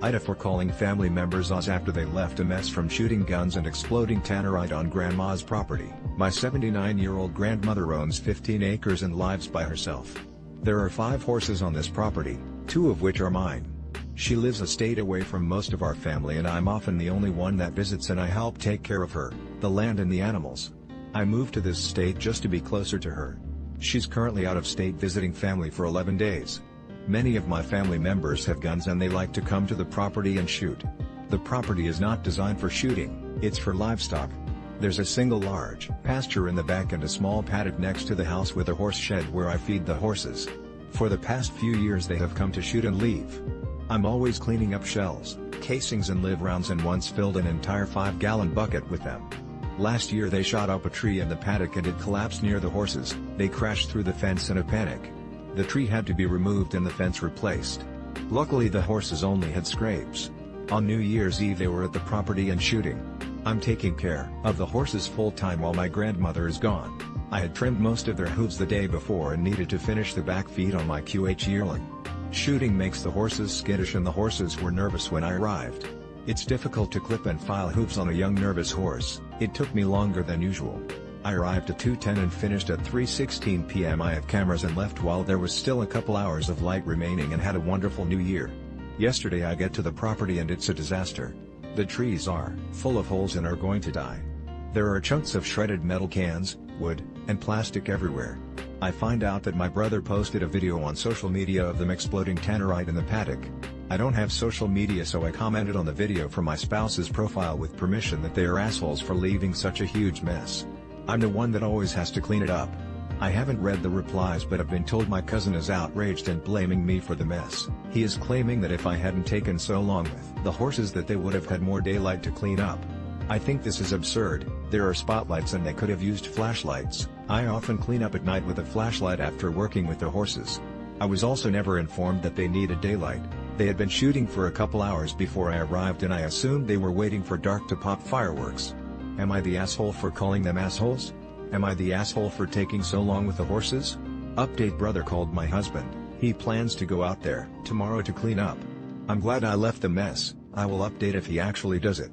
AITA for calling family members Oz after they left a mess from shooting guns and exploding tannerite on grandma's property. My 79-year-old grandmother owns 15 acres and lives by herself. There are 5 horses on this property, 2 of which are mine. She lives a state away from most of our family and I'm often the only one that visits, and I help take care of her, the land and the animals. I moved to this state just to be closer to her. She's currently out of state visiting family for 11 days. Many of my family members have guns and they like to come to the property and shoot. The property is not designed for shooting, it's for livestock. There's a single large pasture in the back and a small paddock next to the house with a horse shed where I feed the horses. For the past few years they have come to shoot and leave. I'm always cleaning up shells, casings and live rounds, and once filled an entire 5-gallon bucket with them. Last year they shot up a tree in the paddock and it collapsed near the horses. They crashed through the fence in a panic. The tree had to be removed and the fence replaced. Luckily the horses only had scrapes. On New Year's Eve they were at the property and shooting. I'm taking care of the horses full time while my grandmother is gone. I had trimmed most of their hooves the day before and needed to finish the back feet on my QH yearling. Shooting makes the horses skittish and the horses were nervous when I arrived. It's difficult to clip and file hooves on a young nervous horse. It took me longer than usual. I arrived at 2:10 and finished at 3:16 p.m. I have cameras and left while there was still a couple hours of light remaining and had a wonderful new year. Yesterday I get to the property and it's a disaster. The trees are full of holes and are going to die. There are chunks of shredded metal cans, wood, and plastic everywhere. I find out that my brother posted a video on social media of them exploding tannerite in the paddock. I don't have social media, so I commented on the video from my spouse's profile with permission that they are assholes for leaving such a huge mess. I'm the one that always has to clean it up. I haven't read the replies but have been told my cousin is outraged and blaming me for the mess. He is claiming that if I hadn't taken so long with the horses that they would have had more daylight to clean up. I think this is absurd. There are spotlights and they could have used flashlights. I often clean up at night with a flashlight after working with the horses. I was also never informed that they needed daylight. They had been shooting for a couple hours before I arrived and I assumed they were waiting for dark to pop fireworks. Am I the asshole for calling them assholes? Am I the asshole for taking so long with the horses? Update: brother called my husband. He plans to go out there tomorrow to clean up. I'm glad I left the mess. I will update if he actually does it.